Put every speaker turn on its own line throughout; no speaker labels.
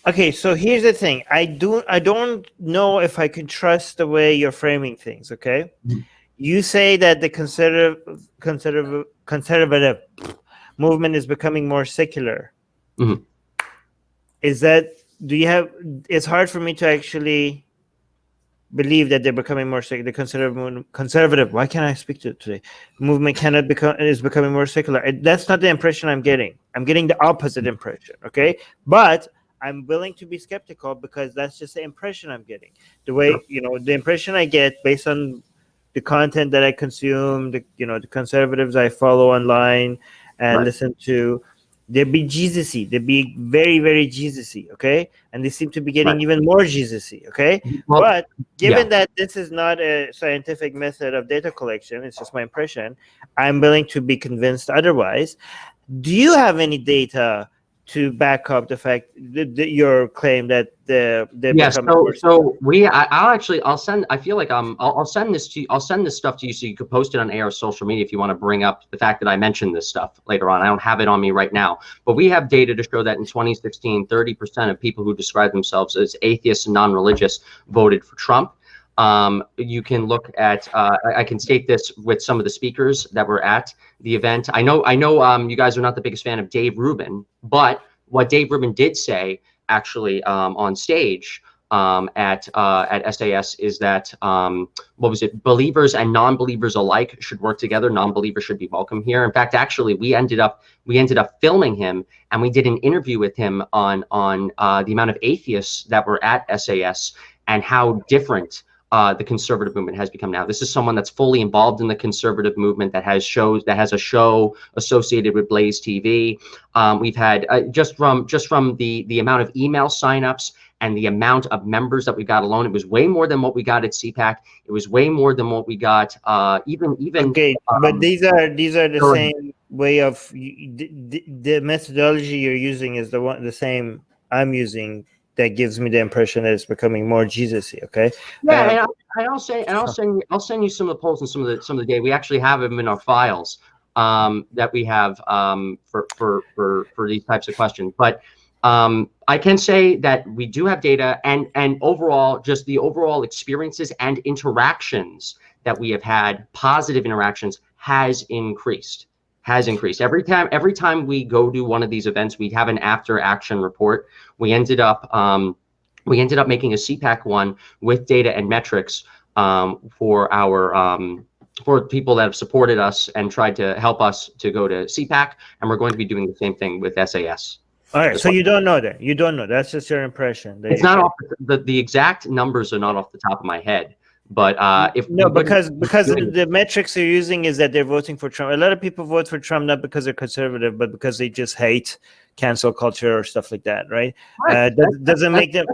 Okay, so here's the thing. I don't know if I can trust the way you're framing things. Okay, you say that the conservative movement is becoming more secular.
Mhm.
Is that do you have? It's hard for me to actually believe that they're becoming more secular. The conservative. Why can't I speak to it today? Movement cannot become is becoming more secular. That's not the impression I'm getting. I'm getting the opposite impression. Okay, but I'm willing to be skeptical because that's just the impression I'm getting. The way the impression I get based on the content that I consume, the conservatives I follow online and
Right.
listen to, they be Jesus-y. They be very, very Jesus-y, okay? And they seem to be getting
Right.
even more Jesus-y, okay?
Well,
But
yeah.
given that this is not a scientific method of data collection, it's just my impression, I'm willing to be convinced otherwise. Do you have any data to back up the fact that your claim that they're
Yes.
becoming more
So I'll send. I feel like I'll send this to you. I'll send this stuff to you so you could post it on AR's social media if you want to bring up the fact that I mentioned this stuff later on. I don't have it on me right now, but we have data to show that in 2016, 30% of people who describe themselves as atheists and non-religious voted for Trump. You can look at. I can state this with some of the speakers that were at the event. I know. You guys are not the biggest fan of Dave Rubin, but what Dave Rubin did say actually on stage at SAS is that what was it? Believers and non-believers alike should work together. Non-believers should be welcome here. In fact, actually, we ended up filming him, and we did an interview with him on the amount of atheists that were at SAS and how different the conservative movement has become now. This is someone that's fully involved in the conservative movement that has a show associated with Blaze TV. We've had just from the amount of email signups and the amount of members that we got alone, it was way more than what we got at CPAC. It was way more than what we got even.
Okay, but these are the same way of the methodology you're using is the same I'm using that gives me the impression that it's becoming more Jesus-y. Okay.
Yeah, and I'll send you some of the polls and some of the data. We actually have them in our files that we have for these types of questions. But I can say that we do have data, and overall, just the overall experiences and interactions that we have had, positive interactions, has increased. Every time we go to one of these events, we have an after action report. We ended up making a CPAC one with data and metrics for people that have supported us and tried to help us to go to CPAC, and we're going to be doing the same thing with SAS.
All right, so you don't know that. You don't know. That's just your impression.
It's not off the exact numbers are not off the top of my head, but
because the metrics you're using is that they're voting for Trump. A lot of people vote for Trump not because they're conservative, but because they just hate cancel culture or stuff like that, right? That doesn't make them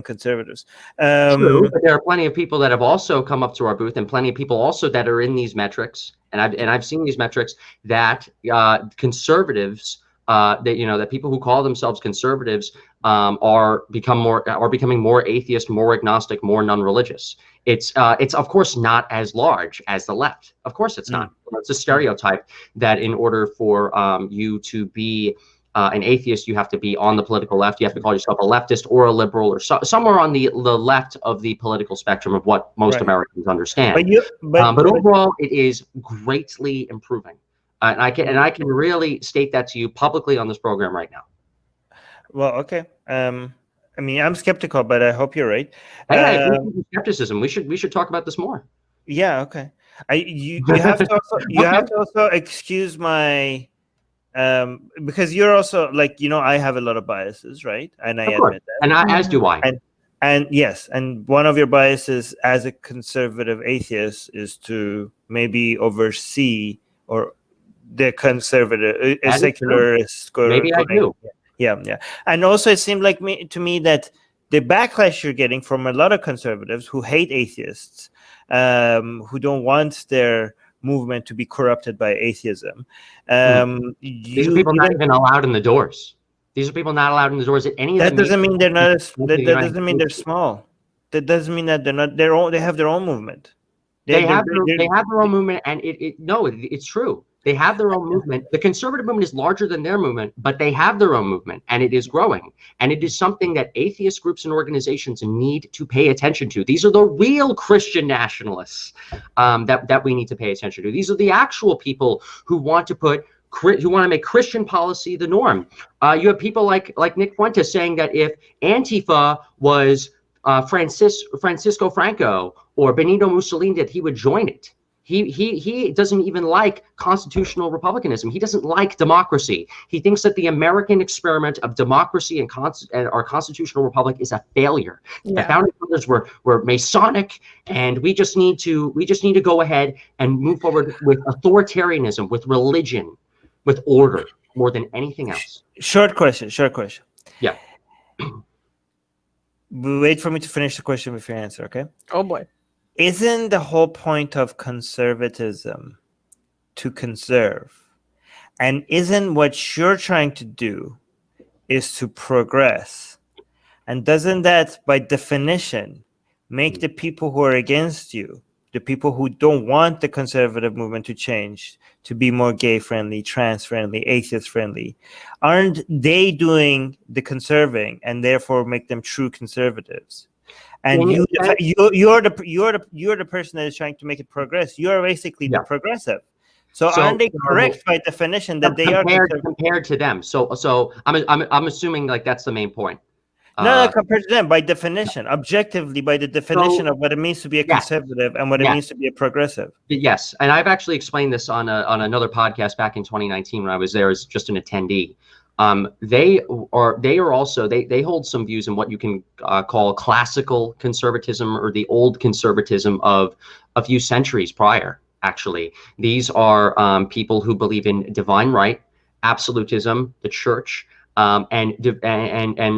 conservatives.
True, but there are plenty of people that have also come up to our booth, and plenty of people also that are in these metrics, and I've seen these metrics that conservatives. That people who call themselves conservatives are becoming more atheist, more agnostic, more non-religious. It's of course not as large as the left. Of course it's not. It's a stereotype that in order for you to be an atheist, you have to be on the political left. You have to call yourself a leftist or a liberal or somewhere on the left of the political spectrum of what most Americans understand. But overall, it is greatly improving. And I can really state that to you publicly on this program right now.
Well, okay. I mean, I'm skeptical, but I hope you're right.
Hey, I appreciate skepticism. We should talk about this more.
Yeah. Okay. You have to also excuse my because you're also I have a lot of biases, right? And I admit that.
And as do I.
And yes, and one of your biases as a conservative atheist is to maybe oversee or the conservative, secularist.
Maybe I do.
Yeah. And also, it seemed like to me that the backlash you're getting from a lot of conservatives who hate atheists, who don't want their movement to be corrupted by atheism.
These are people not even allowed in the doors. These are people not allowed in the doors at any of the
meetings. That doesn't mean they're not. That doesn't mean they're small. That doesn't mean that they're not. They have their own movement.
They have their own movement, and it's true. They have their own movement. The conservative movement is larger than their movement, but they have their own movement, and it is growing. And it is something that atheist groups and organizations need to pay attention to. These are the real Christian nationalists that we need to pay attention to. These are the actual people who want to make Christian policy the norm. You have people like Nick Fuentes saying that if Antifa was Francisco Franco or Benito Mussolini, that he would join it. He doesn't even like constitutional republicanism. He doesn't like democracy. He thinks that the American experiment of democracy and our constitutional republic is a failure. Yeah. The founding fathers were Masonic, and we just need to go ahead and move forward with authoritarianism, with religion, with order, more than anything else.
Short question.
Yeah.
Wait for me to finish the question before you answer, okay?
Oh boy.
Isn't the whole point of conservatism to conserve? And isn't what you're trying to do is to progress? And doesn't that, by definition, make the people who are against you, the people who don't want the conservative movement to change, to be more gay-friendly, trans-friendly, atheist-friendly, aren't they doing the conserving and therefore make them true conservatives? And you're the person that is trying to make it progress. You're basically the progressive. So aren't they correct by definition that they are
compared to them? So I'm assuming like that's the main point.
No, compared to them by definition, objectively by the definition of what it means to be a conservative and what it means to be a progressive.
Yes, and I've actually explained this on another podcast back in 2019 when I was there as just an attendee. They hold some views in what you can call classical conservatism, or the old conservatism of a few centuries prior. Actually, these are people who believe in divine right, absolutism, the church, and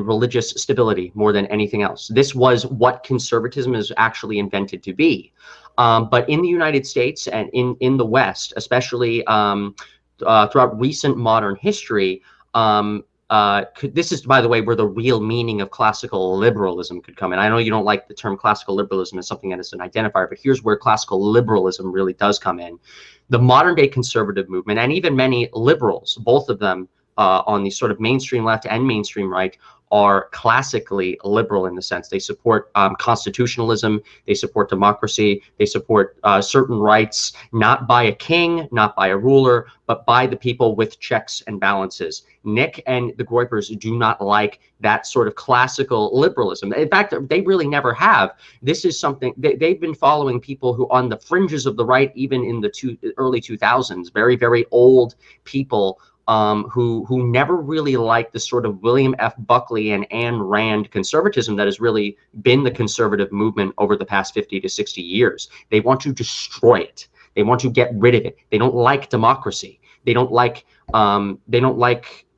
religious stability more than anything else. This was what conservatism is actually invented to be. But in the United States and in the West, especially throughout recent modern history, this is, by the way, where the real meaning of classical liberalism could come in. I know you don't like the term classical liberalism as something that is an identifier, but here's where classical liberalism really does come in. The modern day conservative movement, and even many liberals, both of them on the sort of mainstream left and mainstream right, are classically liberal in the sense they support constitutionalism, they support democracy, they support certain rights, not by a king, not by a ruler, but by the people with checks and balances. Nick and the Groypers do not like that sort of classical liberalism. In fact, they really never have. This is something they've been following people who on the fringes of the right, even in the early 2000s, very, very old people who never really liked the sort of William F. Buckley and Ayn Rand conservatism that has really been the conservative movement over the past 50 to 60 years. They want to destroy it. They want to get rid of it. They don't like democracy. They don't like the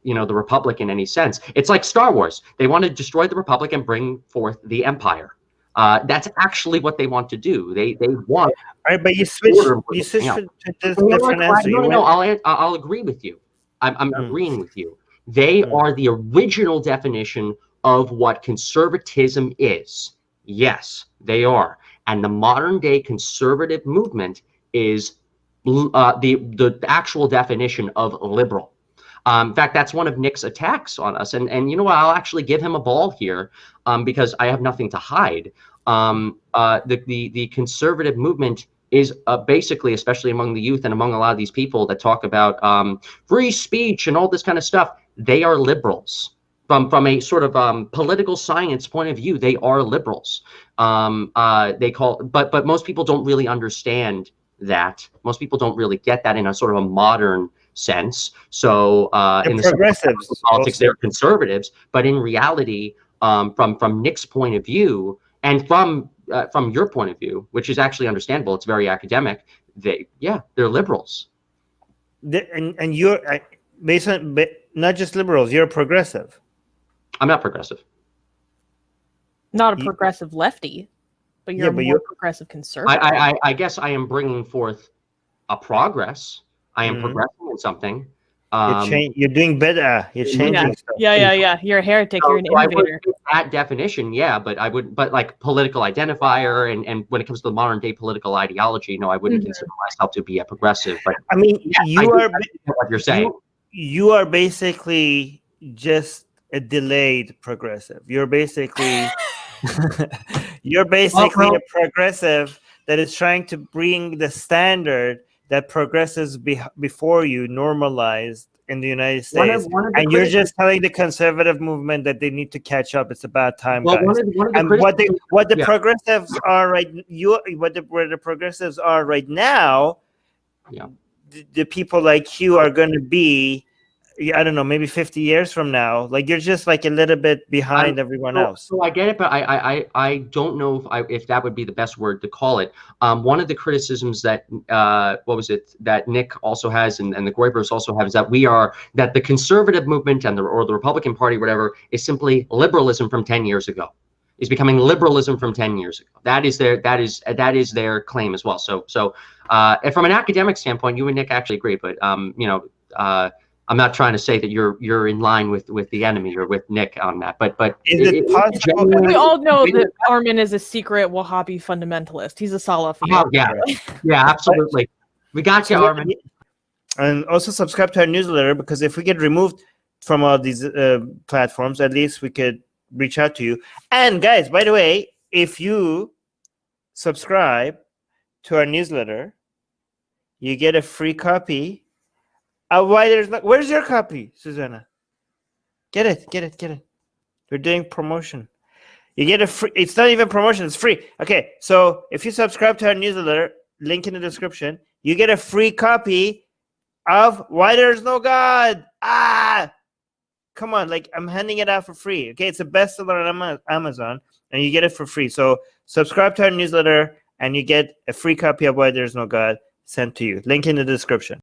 Republic in any sense. It's like Star Wars. They want to destroy the Republic and bring forth the Empire. That's actually what they want to do. They want.
All right, but you switch to this different answer.
No, I'll agree with you. I'm agreeing with you. They are the original definition of what conservatism is. Yes, they are. And the modern day conservative movement is the actual definition of liberal. In fact, that's one of Nick's attacks on us. And you know what? I'll actually give him a ball here because I have nothing to hide. The conservative movement is basically, especially among the youth and among a lot of these people that talk about free speech and all this kind of stuff, they are liberals. From a sort of political science point of view, they are liberals. But most people don't really understand that. Most people don't really get that in a sort of a modern sense. So in the progressives politics, they're conservatives. But in reality, from Nick's point of view, and from your point of view, which is actually understandable, it's very academic. They're liberals.
And you're based on not just liberals. You're progressive.
I'm not progressive.
Not a progressive lefty, but you're a more progressive conservative.
I guess I am bringing forth a progress. I am progressing in something,
You're doing better. You're changing stuff.
Yeah. You're a heretic. You're an
I would
innovator.
fit that definition, yeah, but like political identifier and when it comes to the modern day political ideology, no, I wouldn't consider myself to be a progressive. But
I mean, you are
what you're saying.
You are basically just a delayed progressive. You're basically a progressive that is trying to bring the standard that progressives before you normalized in the United States, and you're just telling the conservative movement that they need to catch up. It's about time, guys. What the progressives are where the progressives are right now, the people like you are going to be. I don't know, maybe 50 years from now, like you're just like a little bit behind everyone else.
So I get it, but I don't know if that would be the best word to call it. One of the criticisms that that Nick also has and the Groybers also have is that that the conservative movement or the Republican Party, whatever, is simply liberalism from 10 years ago. Is becoming liberalism from 10 years ago. That is their claim as well. So from an academic standpoint, you and Nick actually agree, but I'm not trying to say that you're in line with the enemy or with Nick on that, but
is it possible?
We all know that Armin is a secret Wahhabi fundamentalist. He's a Salafi.
Oh, yeah, absolutely. We got you, Armin.
And also subscribe to our newsletter, because if we get removed from all these platforms, at least we could reach out to you. And guys, by the way, if you subscribe to our newsletter, you get a free copy. Where's your copy, Susanna? Get it. We're doing promotion. You get a free. It's not even promotion. It's free. Okay, so if you subscribe to our newsletter, link in the description, you get a free copy of Why There's No God. Come on, like I'm handing it out for free. Okay, it's a bestseller on Amazon, and you get it for free. So subscribe to our newsletter, and you get a free copy of Why There's No God sent to you. Link in the description.